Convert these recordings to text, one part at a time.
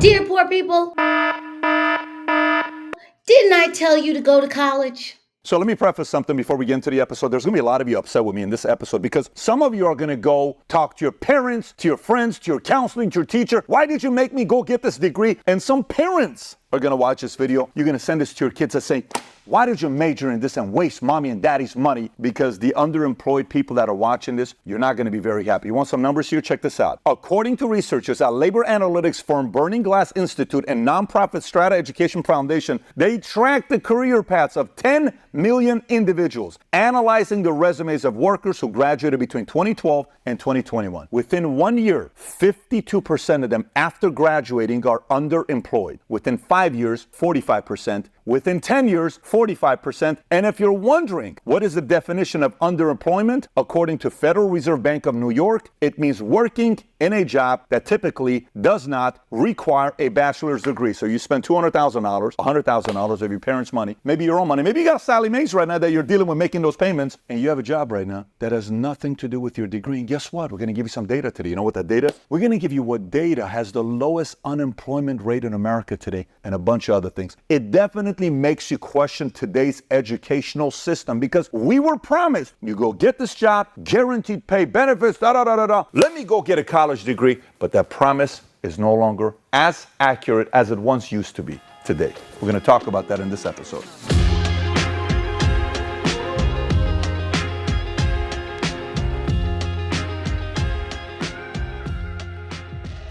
Dear poor people, didn't I tell you to go to college? So let me preface something before we get into the episode. There's going to be a lot of you upset with me in this episode because some of you are going to go talk to your parents, to your friends, to your counseling, to your teacher. Why did you make me go get this degree? And some parents are going to watch this video. You're going to send this to your kids and say, why did you major in this and waste mommy and daddy's money? Because the underemployed people that are watching this, you're not going to be very happy. You want some numbers here? Check this out. According to researchers at labor analytics firm Burning Glass Institute and nonprofit Strata Education Foundation, they tracked the career paths of 10 million individuals, analyzing the resumes of workers who graduated between 2012 and 2021. Within 1 year, 52% of them after graduating are underemployed. Within 5 years, 45%. Within 10 years, 45%. And if you're wondering what is the definition of underemployment, according to Federal Reserve Bank of New York, it means working in a job that typically does not require a bachelor's degree. So you spend $200,000, $100,000 of your parents' money, maybe your own money. Maybe you got Sally Mae's right now that you're dealing with making those payments, and you have a job right now that has nothing to do with your degree. And guess what? We're going to give you some data today. You know what that data is? We're going to give you what data has the lowest unemployment rate in America today and a bunch of other things. It definitely makes you question today's educational system because we were promised you go get this job, guaranteed pay, benefits, Let me go get a college degree, but that promise is no longer as accurate as it once used to be today. We're going to talk about that in this episode.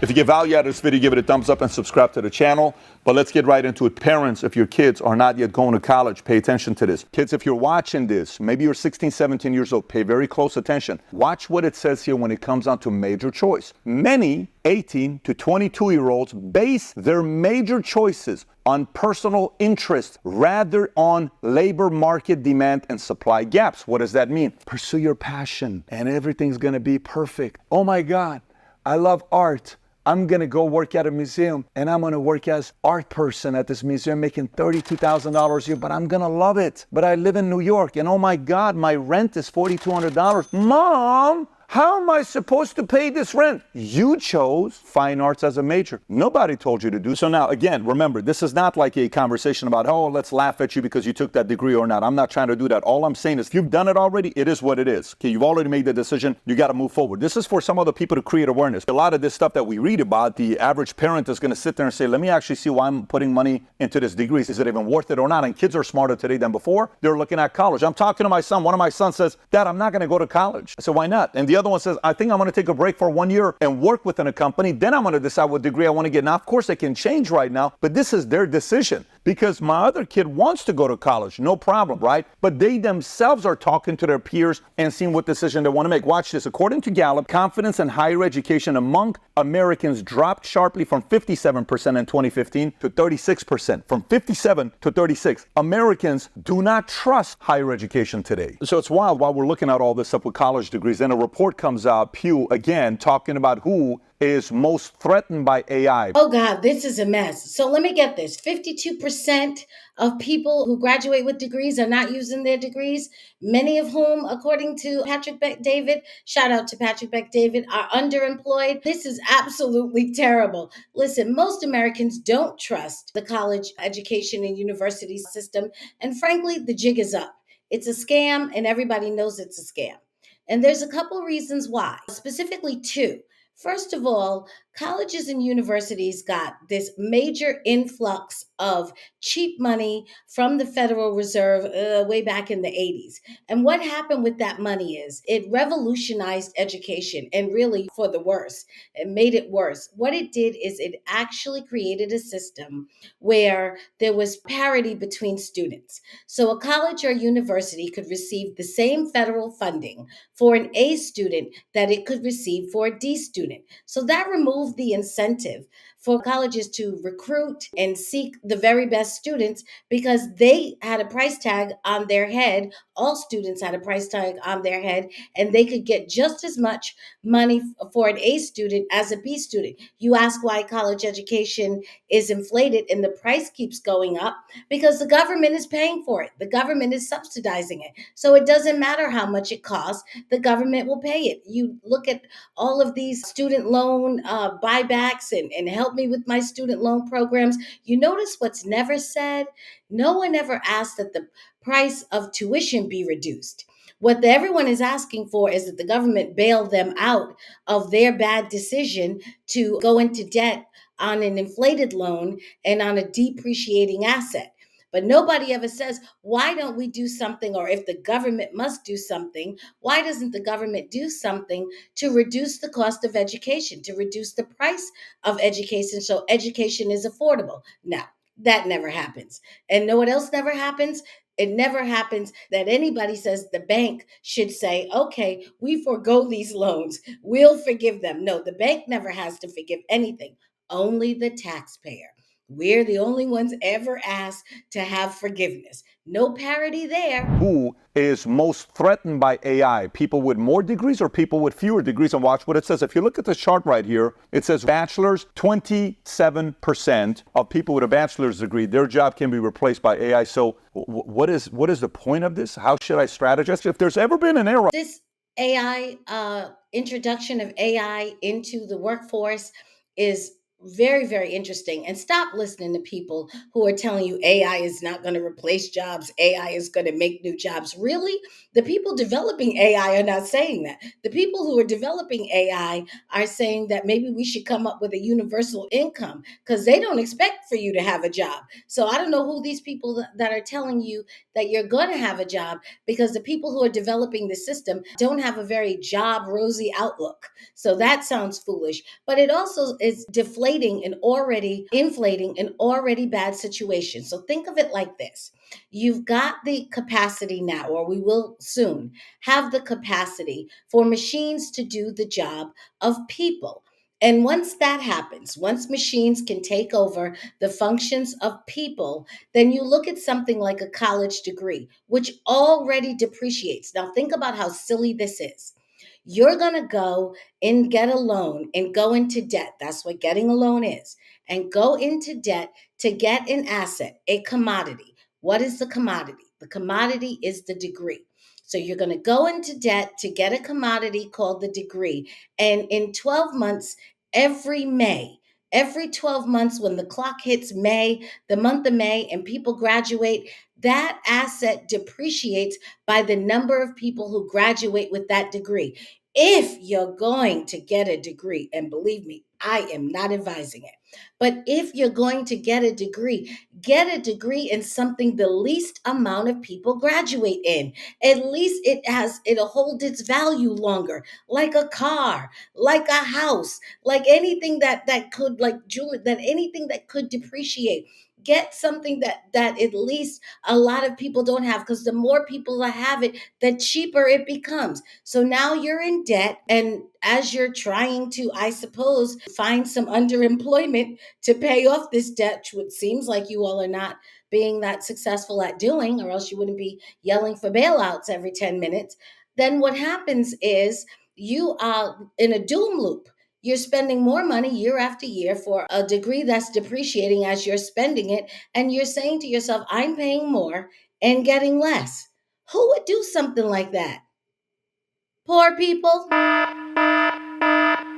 If you get value out of this video, give it a thumbs up and subscribe to the channel. But let's get right into it. Parents, if your kids are not yet going to college, pay attention to this. Kids, if you're watching this, maybe you're 16, 17 years old, pay very close attention. Watch what it says here when it comes down to major choice. Many 18 to 22-year-olds base their major choices on personal interest rather on labor market demand and supply gaps. What does that mean? Pursue your passion and everything's going to be perfect. Oh my God, I love art. I'm going to go work at a museum and I'm going to work as art person at this museum making $32,000 a year, but I'm going to love it. But I live in New York and oh my God, my rent is $4,200. Mom, how am I supposed to pay this rent? You chose fine arts as a major. Nobody told you to do so. Now, again, remember, this is not like a conversation about, oh, let's laugh at you because you took that degree or not. I'm not trying to do that. All I'm saying is if you've done it already, it is what it is. Okay, you've already made the decision. You got to move forward. This is for some other people to create awareness. A lot of this stuff that we read about, the average parent is going to sit there and say, let me actually see why I'm putting money into this degree. Is it even worth it or not? And kids are smarter today than before. They're looking at college. I'm talking to my son. One of my sons says, Dad, I'm not going to go to college. I said, why not? And the other one says, I think I'm going to take a break for 1 year and work within a company. Then I'm going to decide what degree I want to get. Now, of course, they can change right now, but this is their decision because my other kid wants to go to college. No problem, right? But they themselves are talking to their peers and seeing what decision they want to make. Watch this. According to Gallup, confidence in higher education among Americans dropped sharply from 57% in 2015 to 36%. From 57 to 36. Americans do not trust higher education today. So it's wild while we're looking at all this up with college degrees. Then a report comes out, Pew, again, talking about who is most threatened by AI. Oh God, this is a mess. So let me get this. 52% of people who graduate with degrees are not using their degrees, many of whom, according to Patrick Bet-David, shout out to Patrick Bet-David, are underemployed. This is absolutely terrible. Listen, most Americans don't trust the college education and university system. And frankly, the jig is up. It's a scam and everybody knows it's a scam. And there's a couple reasons why, specifically two. First of all, colleges and universities got this major influx of cheap money from the Federal Reserve way back in the 80s. And what happened with that money is it revolutionized education and really for the worse. It made it worse. What it did is it actually created a system where there was parity between students. So a college or university could receive the same federal funding for an A student that it could receive for a D student. So that removed the incentive for colleges to recruit and seek the very best students because they had a price tag on their head all students had a price tag on their head, and they could get just as much money for an A student as a B student. You ask why college education is inflated and the price keeps going up, because the government is paying for it. The government is subsidizing it. So it doesn't matter how much it costs, the government will pay it. You look at all of these student loan buybacks and help me with my student loan programs. You notice what's never said? No one ever asked that the price of tuition be reduced. What everyone is asking for is that the government bail them out of their bad decision to go into debt on an inflated loan and on a depreciating asset. But nobody ever says, why don't we do something? Or if the government must do something, why doesn't the government do something to reduce the cost of education, to reduce the price of education so education is affordable? Now, that never happens. And know what else never happens? It never happens that anybody says the bank should say, okay, we forego these loans. We'll forgive them. No, the bank never has to forgive anything, only the taxpayer. We're the only ones ever asked to have forgiveness. No parity there. Who is most threatened by AI? People with more degrees or people with fewer degrees? And watch what it says. If you look at the chart right here, it says bachelor's, 27% of people with a bachelor's degree, their job can be replaced by AI. So what is the point of this? How should I strategize? If there's ever been an era. This AI, introduction of AI into the workforce is very, very interesting. And stop listening to people who are telling you AI is not going to replace jobs, AI is going to make new jobs. Really? The people developing AI are not saying that. The people who are developing AI are saying that maybe we should come up with a universal income because they don't expect for you to have a job. So I don't know who these people that are telling you that you're going to have a job, because the people who are developing the system don't have a very job rosy outlook. So that sounds foolish, but it also is deflating and already inflating an already bad situation. So think of it like this. You've got the capacity now, or we will soon have the capacity for machines to do the job of people. And once that happens, once machines can take over the functions of people, then you look at something like a college degree, which already depreciates. Now, think about how silly this is. You're going to go and get a loan and go into debt. That's what getting a loan is. And go into debt to get an asset, a commodity. What is the commodity? The commodity is the degree. So you're going to go into debt to get a commodity called the degree. And in 12 months, every 12 months, when the clock hits May, the month of May, and people graduate, that asset depreciates by the number of people who graduate with that degree. If you're going to get a degree, and believe me, I am not advising it, but if you're going to get a degree in something the least amount of people graduate in. At least it'll hold its value longer, like a car, like a house, like anything that could, like jewelry, that anything that could depreciate. Get something that at least a lot of people don't have, because the more people that have it, the cheaper it becomes. So now you're in debt, and as you're trying to, I suppose, find some underemployment to pay off this debt, which seems like you all are not being that successful at doing, or else you wouldn't be yelling for bailouts every 10 minutes. Then what happens is you are in a doom loop. You're spending more money year after year for a degree that's depreciating as you're spending it. And you're saying to yourself, I'm paying more and getting less. Who would do something like that? Poor people.